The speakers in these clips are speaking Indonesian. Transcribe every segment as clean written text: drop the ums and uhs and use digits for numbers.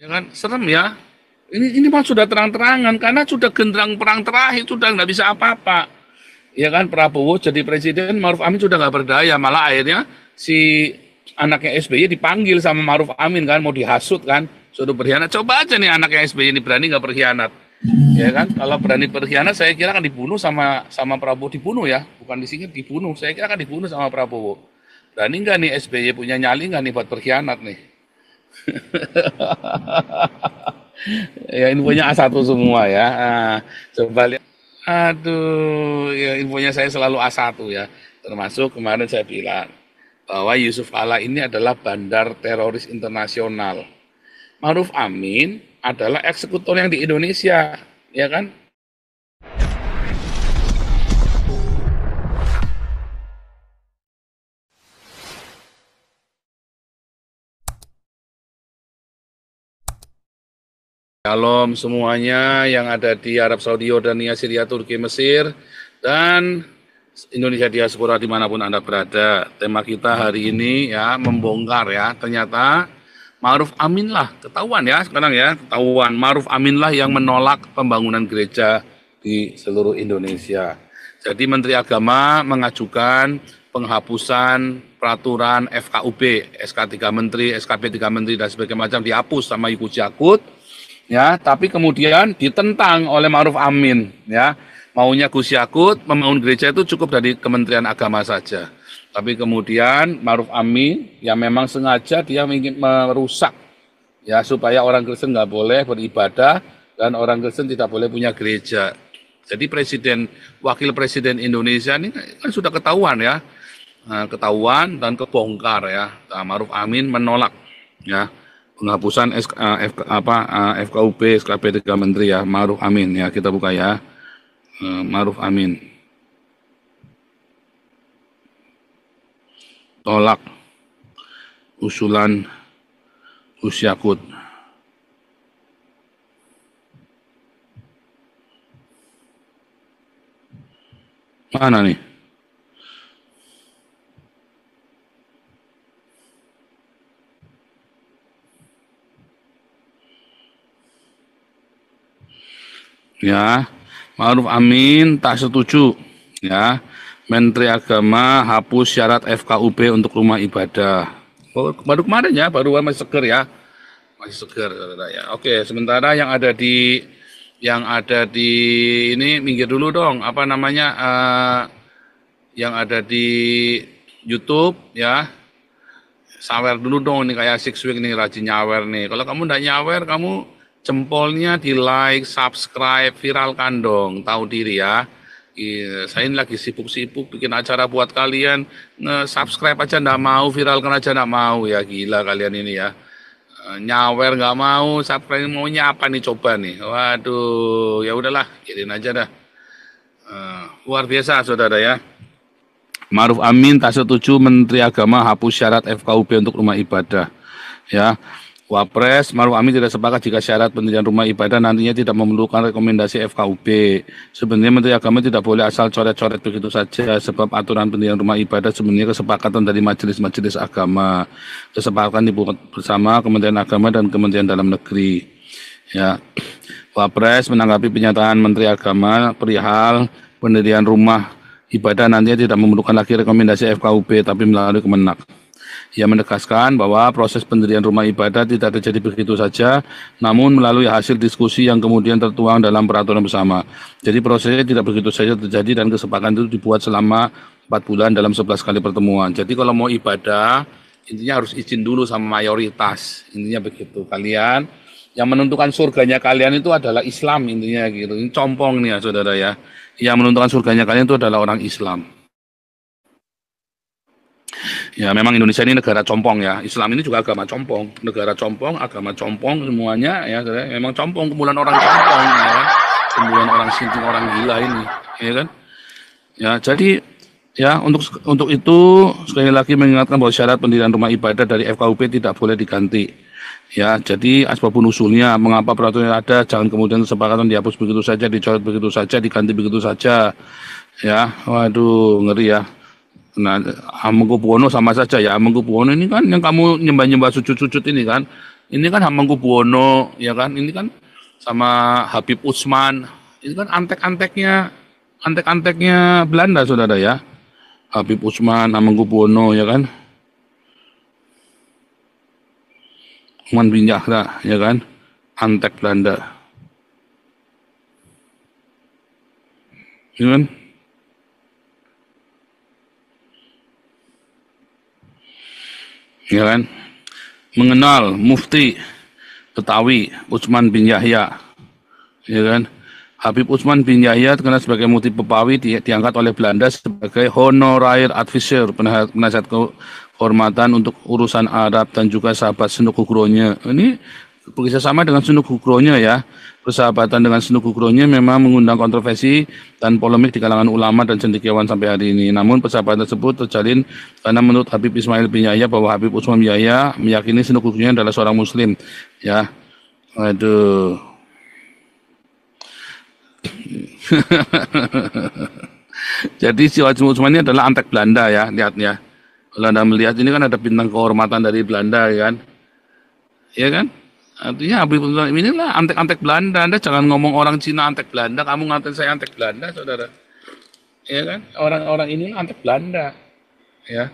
Ya kan, serem ya. Ini mah sudah terang-terangan karena sudah genderang perang terakhir, sudah nggak bisa apa-apa. Ya kan, Prabowo jadi presiden, Maruf Amin sudah nggak berdaya, malah akhirnya si anaknya SBY dipanggil sama Maruf Amin kan, mau dihasut kan, suruh berkhianat. Coba aja nih anaknya SBY ini berani nggak berkhianat, ya kan? Kalau berani berkhianat, saya kira akan dibunuh sama Prabowo, dibunuh ya, bukan disingkir, dibunuh. Saya kira akan dibunuh sama Prabowo. Berani nggak nih SBY punya nyali nggak nih buat berkhianat nih? Ya infonya A1 semua ya. Coba lihat. Aduh, ya infonya saya selalu A1 ya. Termasuk kemarin saya bilang bahwa Yusuf Kala ini adalah bandar teroris internasional. Maruf Amin adalah eksekutor yang di Indonesia, ya kan? Shalom semuanya yang ada di Arab Saudi, Yordania, Syria, Turki, Mesir, dan Indonesia diaspora dimanapun Anda berada. Tema kita hari ini ya membongkar ya, ternyata Maruf Amin lah, ketahuan ya sekarang ya, ketahuan Maruf Amin lah yang menolak pembangunan gereja di seluruh Indonesia. Jadi Menteri Agama mengajukan penghapusan peraturan FKUB, SK3 Menteri, SKP 3 Menteri dan sebagainya macam dihapus sama Ibu Jakut. Ya, tapi kemudian ditentang oleh Maruf Amin, ya. Maunya Gus Yakut, membangun gereja itu cukup dari Kementerian Agama saja. Tapi kemudian Maruf Amin, yang memang sengaja dia ingin merusak, ya, supaya orang Kristen nggak boleh beribadah dan orang Kristen tidak boleh punya gereja. Jadi wakil presiden Indonesia ini kan sudah ketahuan ya, ketahuan dan kebongkar ya. Nah, Maruf Amin menolak, ya. Penghapusan FKUB, SKP 3 Menteri ya, Maruf Amin ya, kita buka ya, Maruf Amin tolak usulan Gus Yakut. Mana nih? Ya, Ma'ruf Amin tak setuju ya. Menteri Agama hapus syarat FKUB untuk rumah ibadah. Oh, baru kemarin ya, baru masih seger ya. Masih seger saudara ya. Oke, sementara yang ada di ini minggir dulu dong, apa namanya yang ada di YouTube ya. Sawer dulu dong nih kayak Six Week nih rajin nyawer nih. Kalau kamu ndak nyawer, kamu jempolnya di like, subscribe, viralkan dong, tahu diri ya. Iya, saya ini lagi sibuk-sibuk bikin acara buat kalian, nge-subscribe aja ndak mau, viralkan aja ndak mau ya, gila kalian ini ya. Nyawer nggak mau, subscribe maunya apa nih coba nih. Waduh, ya udahlah, kirim aja dah. Luar biasa saudara ya. Maruf Amin tak setuju Menteri Agama hapus syarat FKUB untuk rumah ibadah. Ya, Wapres Maruf Amin tidak sepakat jika syarat pendirian rumah ibadah nantinya tidak memerlukan rekomendasi FKUB. Sebenarnya Menteri Agama tidak boleh asal coret-coret begitu saja, sebab aturan pendirian rumah ibadah sebenarnya kesepakatan dari majelis-majelis agama. Kesepakatan dibuat bersama Kementerian Agama dan Kementerian Dalam Negeri. Ya, Wapres menanggapi pernyataan Menteri Agama perihal pendirian rumah ibadah nantinya tidak memerlukan lagi rekomendasi FKUB tapi melalui Kemenak. Ia menegaskan bahwa proses pendirian rumah ibadah tidak terjadi begitu saja, namun melalui hasil diskusi yang kemudian tertuang dalam peraturan bersama. Jadi prosesnya tidak begitu saja terjadi dan kesepakatan itu dibuat selama 4 bulan dalam 11 kali pertemuan. Jadi kalau mau ibadah, intinya harus izin dulu sama mayoritas. Intinya begitu. Kalian, yang menentukan surganya kalian itu adalah Islam intinya gitu. Ini compong nih ya saudara ya. Yang menentukan surganya kalian itu adalah orang Islam. Ya memang Indonesia ini negara compong ya. Islam ini juga agama compong. Negara compong, agama compong semuanya ya. Memang compong, kumpulan orang compong ya kan. Kumpulan orang sinting, orang gila ini ya kan. Ya jadi ya untuk itu sekali lagi mengingatkan bahwa syarat pendirian rumah ibadah dari FKUB tidak boleh diganti. Ya, jadi asbabun usulnya mengapa peraturan ada, jangan kemudian kesepakatan dihapus begitu saja, dicoret begitu saja, diganti begitu saja. Ya, waduh ngeri ya. Nah, Hamengkubuwono sama saja ya. Hamengkubuwono ini kan yang kamu nyembah-nyembah sujud-sujud ini kan, Ini kan Hamengkubuwono, ya kan? Ini kan sama Habib Utsman. Itu kan antek-anteknya Belanda, saudara ya. Habib Utsman, Hamengkubuwono, ya kan? Utsman bin Yahya, ya kan? Antek Belanda, ya kan? Ya kan? Mengenal Mufti Betawi Utsman bin Yahya, ya kan? Habib Utsman bin Yahya terkenal sebagai Mufti Betawi, diangkat oleh Belanda sebagai honorair advisor, penasihat kehormatan untuk urusan Arab dan juga sahabat Senduk Ugronya. Ini bekerjasama dengan Senduk Ugronya ya. Persahabatan dengan Senduk Ugronya memang mengundang kontroversi dan polemik di kalangan ulama dan cendekiawan sampai hari ini. Namun persahabatan tersebut terjalin karena menurut Habib Ismail bin Yahya bahwa Habib Utsman bin Yahya meyakini Senduk Ugronya adalah seorang Muslim. Ya, aduh. Jadi si Utsman ini adalah antek Belanda ya, lihat ya. Kalau Anda melihat ini kan ada bintang kehormatan dari Belanda ya kan. Ya kan? Artinya Habib Utsman inilah antek-antek Belanda. Anda jangan ngomong orang Cina antek Belanda, kamu ngatain saya antek Belanda, saudara. Ya kan? Orang-orang inilah antek Belanda. Ya.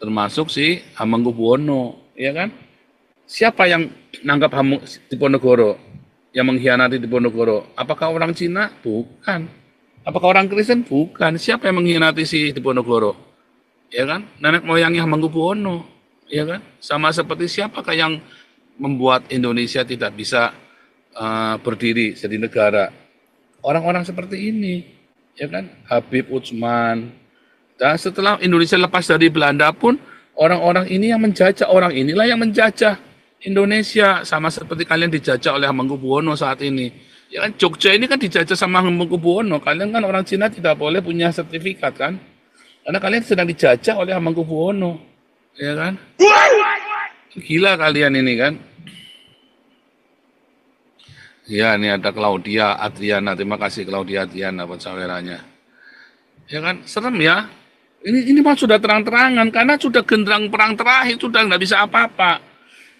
Termasuk si Hamengkubuwono, ya kan? Siapa yang nanggap Diponegoro? Yang mengkhianati Diponegoro? Apakah orang Cina? Bukan. Apakah orang Kristen? Bukan. Siapa yang mengkhianati si Diponegoro? Ya kan? Nenek moyangnya Hamengkubuwono. Ya kan? Sama seperti siapakah yang membuat Indonesia tidak bisa berdiri jadi negara? Orang-orang seperti ini, ya kan? Habib Utsman. Dan setelah Indonesia lepas dari Belanda pun, orang-orang ini yang menjajah, orang inilah yang menjajah Indonesia, sama seperti kalian dijajah oleh Hamengkubuwono saat ini. Ya kan, Jogja ini kan dijajah sama Hamengkubuwono. Kalian kan orang Cina tidak boleh punya sertifikat kan? Karena kalian sedang dijajah oleh Hamengkubuwono. Ya kan? Gila kalian ini kan. Ya, ini ada Claudia Adriana. Terima kasih Claudia Adriana buat saweranya. Ya kan, serem ya. Ini mah sudah terang-terangan karena sudah genderang perang terakhir, sudah nggak bisa apa-apa.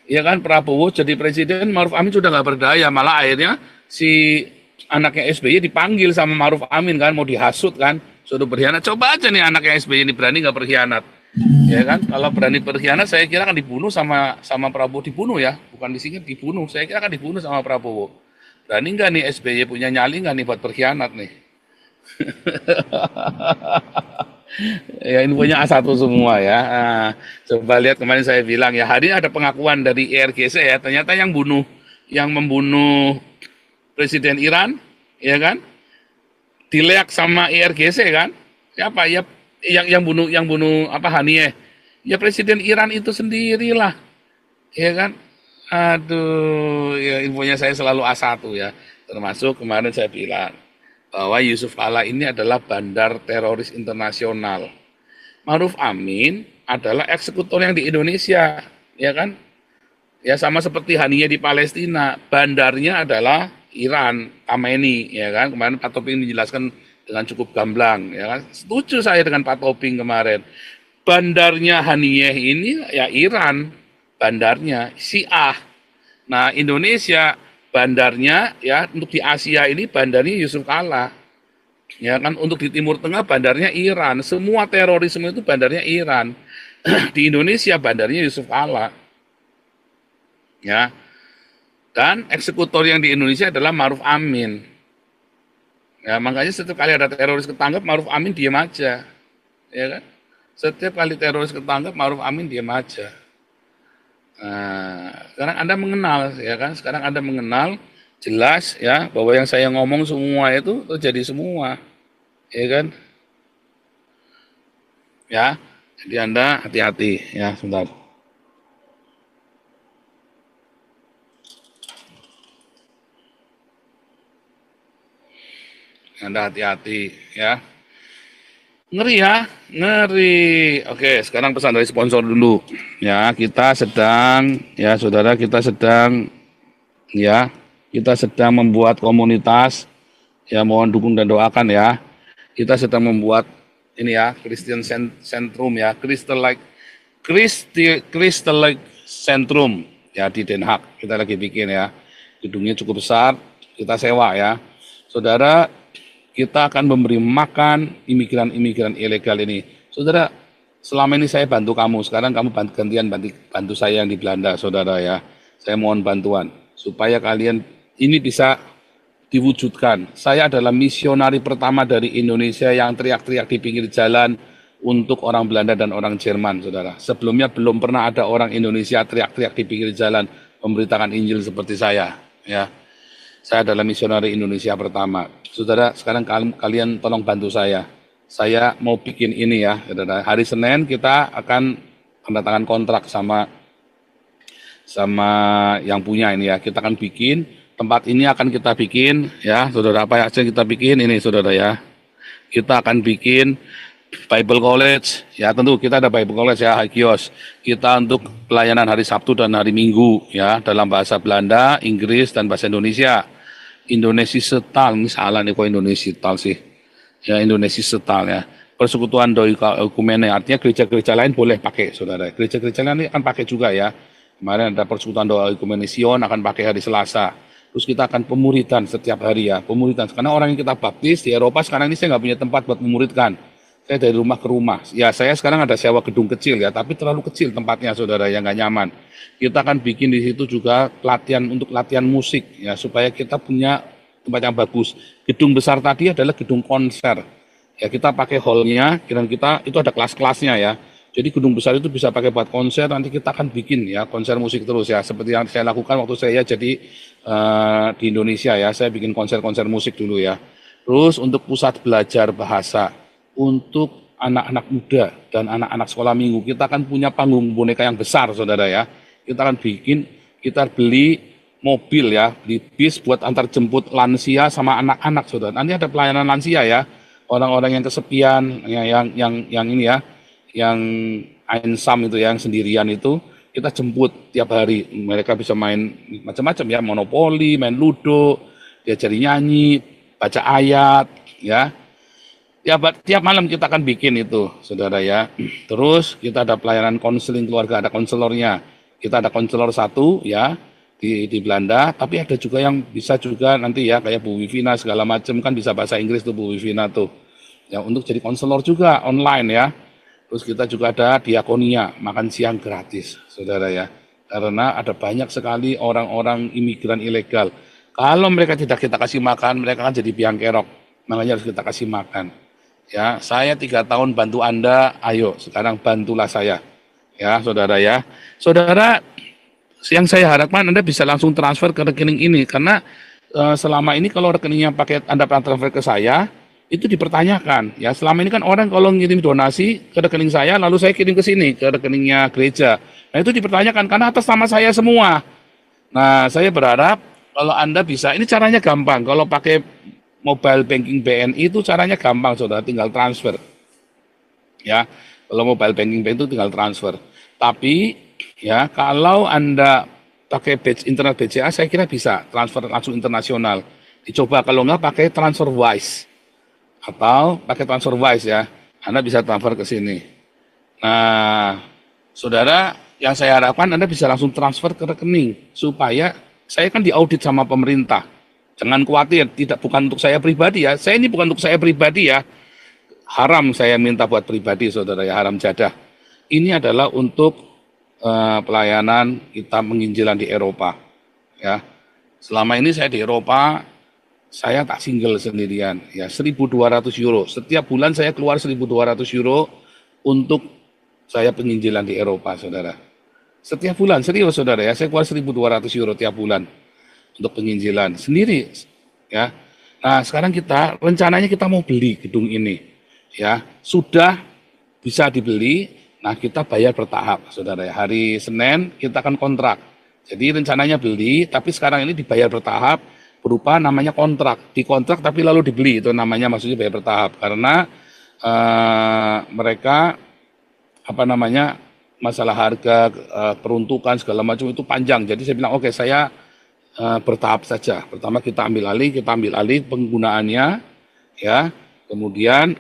Ya kan, Prabowo jadi presiden, Ma'ruf Amin sudah nggak berdaya, malah akhirnya si anaknya SBY dipanggil sama Ma'ruf Amin kan, mau dihasut kan, sudah berkhianat. Coba aja nih anaknya SBY ini berani nggak berkhianat. Ya kan, kalau berani berkhianat saya kira akan dibunuh sama Prabowo, dibunuh ya, bukan disingkir, dibunuh. Saya kira akan dibunuh sama Prabowo. Berani nggak nih SBY punya nyali nggak nih buat berkhianat nih? Ya infonya A1 semua ya. Nah, coba lihat kemarin saya bilang ya, hari ini ada pengakuan dari IRGC ya, ternyata yang membunuh Presiden Iran, ya kan? Dileak sama IRGC kan? Siapa ya yang bunuh apa Haniyeh? Ya Presiden Iran itu sendirilah. Ya kan? Aduh, ya infonya saya selalu A1 ya. Termasuk kemarin saya bilang bahwa Yusuf Kala ini adalah bandar teroris internasional. Ma'ruf Amin adalah eksekutor yang di Indonesia, ya kan? Ya sama seperti Haniyeh di Palestina, bandarnya adalah Iran, Khamenei, ya kan? Kemarin Pak Toping dijelaskan dengan cukup gamblang, ya kan? Setuju saya dengan Pak Toping kemarin. Bandarnya Haniyeh ini ya Iran, bandarnya Syiah. Nah, Indonesia bandarnya ya untuk di Asia ini bandarnya Yusuf Kala. Ya kan, untuk di Timur Tengah bandarnya Iran. Semua terorisme itu bandarnya Iran. Di Indonesia bandarnya Yusuf Kala. Ya. Dan eksekutor yang di Indonesia adalah Ma'ruf Amin. Ya, makanya setiap kali ada teroris ketangkep, Ma'ruf Amin diam aja. Ya kan? Setiap kali teroris ketangkep, Ma'ruf Amin diam aja. Nah, sekarang Anda mengenal, ya kan? Sekarang Anda mengenal jelas ya bahwa yang saya ngomong semua itu terjadi semua, ya kan? Ya, jadi Anda hati-hati ya, sebentar. Anda hati-hati ya. Ngeri ya, ngeri. Oke, sekarang pesan dari sponsor dulu. Ya, kita sedang, ya saudara, kita sedang membuat komunitas. Ya, mohon dukung dan doakan ya. Kita sedang membuat ini ya, Christian Centrum ya, Crystal Lake Centrum ya di Den Haag. Kita lagi bikin ya. Gedungnya cukup besar, kita sewa ya. Saudara, kita akan memberi makan imigran-imigran ilegal ini. Saudara, selama ini saya bantu kamu, sekarang kamu gantian bantu saya yang di Belanda, saudara ya. Saya mohon bantuan supaya kalian ini bisa diwujudkan. Saya adalah misionari pertama dari Indonesia yang teriak-teriak di pinggir jalan untuk orang Belanda dan orang Jerman, saudara. Sebelumnya belum pernah ada orang Indonesia teriak-teriak di pinggir jalan memberitakan Injil seperti saya. Ya, saya adalah misionari Indonesia pertama. Saudara, sekarang kalian tolong bantu saya. Saya mau bikin ini ya, saudara. Hari Senin kita akan tanda tangan kontrak sama yang punya ini ya. Kita akan bikin tempat ini akan kita bikin ya, saudara. Apa aja kita bikin ini, saudara ya. Kita akan bikin Bible College ya, tentu kita ada Bible College ya, Hagios. Kita untuk pelayanan hari Sabtu dan hari Minggu ya, dalam bahasa Belanda, Inggris dan bahasa Indonesia. Indonesia setal, ini salah nih kok Indonesia setal sih. Ya, Indonesia setal ya. Persekutuan Doi Ekumene, artinya gereja-gereja lain boleh pakai, saudara. Gereja-gereja lain akan pakai juga ya. Kemarin ada Persekutuan Doi Ekumene Sion akan pakai hari Selasa. Terus kita akan pemuridan setiap hari ya, pemuridan. Karena orang yang kita baptis di Eropa sekarang ini saya nggak punya tempat buat memuridkan. Saya dari rumah ke rumah. Ya, saya sekarang ada sewa gedung kecil ya, tapi terlalu kecil tempatnya, saudara, yang nggak nyaman. Kita akan bikin di situ juga pelatihan untuk latihan musik ya, supaya kita punya tempat yang bagus. Gedung besar tadi adalah gedung konser. Ya, kita pakai hallnya, kira kita itu ada kelas-kelasnya ya. Jadi gedung besar itu bisa pakai buat konser. Nanti kita akan bikin ya konser musik terus ya, seperti yang saya lakukan waktu saya jadi di Indonesia ya. Saya bikin konser-konser musik dulu ya. Terus untuk pusat belajar bahasa untuk anak-anak muda dan anak-anak sekolah minggu, kita akan punya panggung boneka yang besar, saudara ya. Kita akan bikin, kita beli mobil ya, beli bis buat antar jemput lansia sama anak-anak, saudara. Nanti ada pelayanan lansia ya, orang-orang yang kesepian, yang ini ya, yang einsam itu ya, yang sendirian itu, kita jemput tiap hari. Mereka bisa main macam-macam ya, monopoli, main ludo, diajari nyanyi, baca ayat, ya. Tiap malam kita akan bikin itu, saudara ya. Terus kita ada pelayanan konseling keluarga, ada konselornya. Kita ada konselor satu ya di Belanda, tapi ada juga yang bisa juga nanti ya kayak Bu Wivina segala macam kan bisa bahasa Inggris tuh Bu Wivina tuh. Ya untuk jadi konselor juga online ya. Terus kita juga ada diakonia, makan siang gratis, saudara ya. Karena ada banyak sekali orang-orang imigran ilegal. Kalau mereka tidak kita kasih makan, mereka kan jadi biang kerok. Makanya harus kita kasih makan. Ya, saya 3 tahun bantu Anda, ayo sekarang bantulah saya. Ya, saudara ya. Saudara, yang saya harapkan Anda bisa langsung transfer ke rekening ini karena selama ini kalau rekeningnya pakai Anda transfer ke saya, itu dipertanyakan. Ya, selama ini kan orang kalau ngirim donasi ke rekening saya lalu saya kirim ke sini ke rekeningnya gereja. Nah, itu dipertanyakan karena atas nama saya semua. Nah, saya berharap kalau Anda bisa, ini caranya gampang. Kalau pakai mobile banking BNI itu caranya gampang, saudara, tinggal transfer. Ya, kalau mobile banking BNI itu tinggal transfer. Tapi ya kalau Anda pakai internet BCA, saya kira bisa transfer langsung internasional. Dicoba kalau nggak pakai TransferWise atau pakai TransferWise ya, Anda bisa transfer ke sini. Nah, saudara, yang saya harapkan Anda bisa langsung transfer ke rekening supaya saya kan diaudit sama pemerintah. Jangan khawatir, bukan untuk saya pribadi ya. Saya ini bukan untuk saya pribadi ya. Haram saya minta buat pribadi, saudara ya, haram jadah. Ini adalah untuk pelayanan kita penginjilan di Eropa. Ya, selama ini saya di Eropa, saya tak single sendirian. Ya, 1.200 euro. Setiap bulan saya keluar 1.200 euro untuk saya penginjilan di Eropa, saudara. Setiap bulan, serius saudara ya, saya keluar 1.200 euro tiap bulan untuk penginjilan sendiri ya. Nah, sekarang rencananya kita mau beli gedung ini ya. Sudah bisa dibeli. Nah, kita bayar bertahap, saudara ya. Hari Senin kita akan kontrak. Jadi rencananya beli, tapi sekarang ini dibayar bertahap berupa namanya kontrak. Dikontrak tapi lalu dibeli, itu namanya maksudnya bayar bertahap. Karena mereka masalah harga, peruntukan segala macam itu panjang. Jadi saya bilang oke, saya bertahap saja. Pertama kita ambil alih penggunaannya ya. Kemudian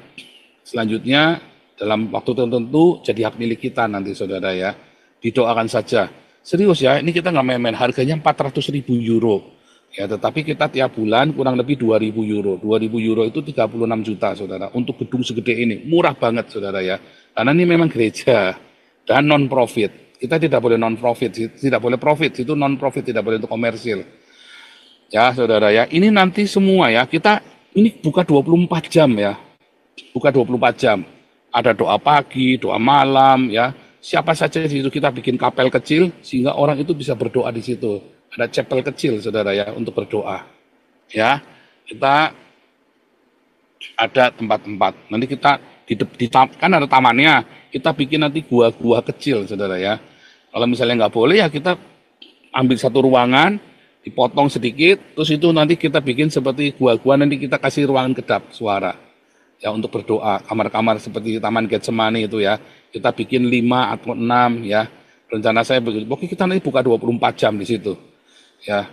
selanjutnya dalam waktu tertentu jadi hak milik kita nanti, saudara ya. Didoakan saja. Serius ya, ini kita nggak main-main. Harganya 400.000 euro. Ya, tetapi kita tiap bulan kurang lebih 2.000 euro. 2.000 euro itu 36 juta, saudara. Untuk gedung segede ini, murah banget, saudara ya. Karena ini memang gereja dan non-profit. Kita tidak boleh non-profit, tidak boleh profit, itu non-profit, tidak boleh untuk komersil. Ya, saudara ya. Ini nanti semua ya, kita ini buka 24 jam ya. Buka 24 jam. Ada doa pagi, doa malam ya. Siapa saja di situ kita bikin kapel kecil sehingga orang itu bisa berdoa di situ. Ada chapel kecil, saudara ya, untuk berdoa. Ya, kita ada tempat-tempat. Nanti kita kan ada tamannya. Kita bikin nanti gua-gua kecil, saudara ya. Kalau misalnya nggak boleh ya kita ambil satu ruangan, dipotong sedikit, terus itu nanti kita bikin seperti gua-gua, nanti kita kasih ruangan kedap suara. Ya, untuk berdoa, kamar-kamar seperti Taman Getsemani itu ya. Kita bikin 5 atau 6 ya. Rencana saya begitu. Pokoknya kita nanti buka 24 jam di situ. Ya.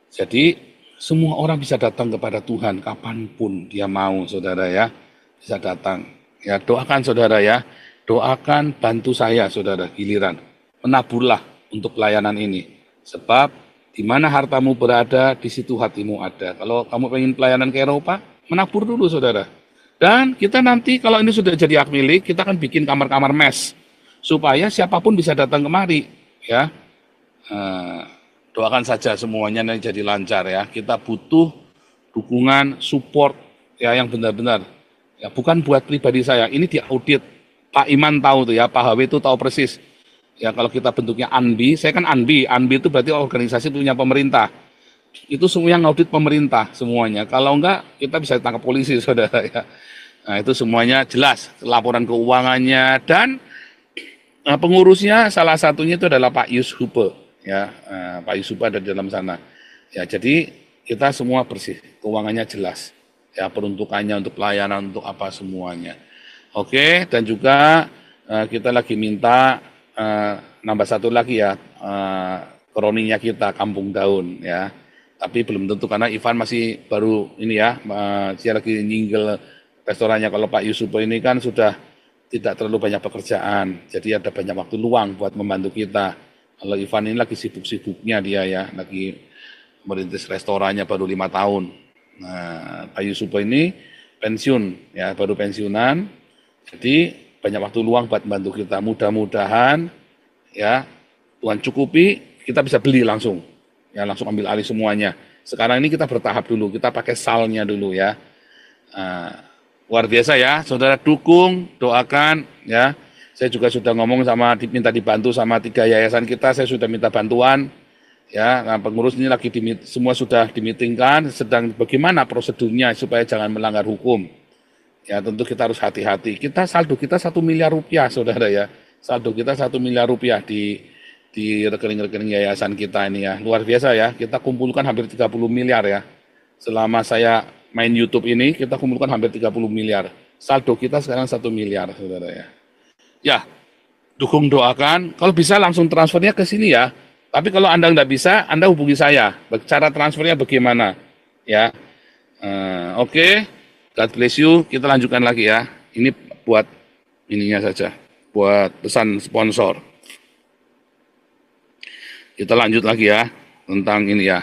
Jadi semua orang bisa datang kepada Tuhan kapanpun dia mau, saudara ya. Bisa datang. Ya, doakan saudara ya. Doakan, bantu saya saudara, giliran. Menaburlah untuk pelayanan ini. Sebab di mana hartamu berada, di situ hatimu ada. Kalau kamu pengen pelayanan ke Eropa, menabur dulu saudara. Dan kita nanti kalau ini sudah jadi hak milik, kita akan bikin kamar-kamar mes supaya siapapun bisa datang kemari, ya. Doakan saja semuanya nanti jadi lancar ya. Kita butuh dukungan, support ya yang benar-benar. Ya, bukan buat pribadi saya. Ini diaudit. Pak Iman tahu tuh ya, Pak HW itu tahu persis. Ya kalau kita bentuknya ANBI, saya kan ANBI. ANBI itu berarti organisasi punya pemerintah. Itu semua yang audit pemerintah semuanya. Kalau enggak, kita bisa ditangkap polisi, saudara ya. Nah, itu semuanya jelas, laporan keuangannya dan pengurusnya salah satunya itu adalah Pak Yus Hupe, ya. Pak Yus Hupe ada di dalam sana. Ya, jadi kita semua bersih, keuangannya jelas. Ya, peruntukannya untuk pelayanan untuk apa semuanya. Oke, dan juga kita lagi minta nambah satu lagi ya, kroninya kita Kampung Daun ya. Tapi belum tentu karena Ivan masih baru ini ya, dia lagi nyinggel restorannya. Kalau Pak Yusuf ini kan sudah tidak terlalu banyak pekerjaan, jadi ada banyak waktu luang buat membantu kita. Kalau Ivan ini lagi sibuk-sibuknya dia ya, lagi merintis restorannya baru 5 tahun. Nah, Pak Yusuf ini pensiun ya, baru pensiunan, jadi banyak waktu luang buat membantu kita. Mudah-mudahan ya Tuhan cukupi, kita bisa beli langsung. Ya, langsung ambil alih semuanya. Sekarang ini kita bertahap dulu, kita pakai salnya dulu ya. Luar biasa ya, saudara, dukung, doakan ya. Saya juga sudah ngomong sama, minta dibantu sama 3 yayasan kita, saya sudah minta bantuan ya. Nah, pengurus ini lagi semua sudah dimitingkan, sedang bagaimana prosedurnya supaya jangan melanggar hukum. Ya, tentu kita harus hati-hati. Saldo kita 1 miliar rupiah, saudara ya. Saldo kita 1 miliar rupiah di rekening-rekening yayasan kita ini ya. Luar biasa ya, kita kumpulkan hampir 30 miliar ya. Selama saya main YouTube ini, kita kumpulkan hampir 30 miliar. Saldo kita sekarang 1 miliar, saudara ya. Ya, dukung, doakan. Kalau bisa langsung transfernya ke sini ya. Tapi kalau Anda nggak bisa, Anda hubungi saya. Cara transfernya bagaimana? Ya, oke. God bless you. Kita lanjutkan lagi ya. Ini buat ininya saja, buat pesan sponsor. Kita lanjut lagi ya, tentang ini ya.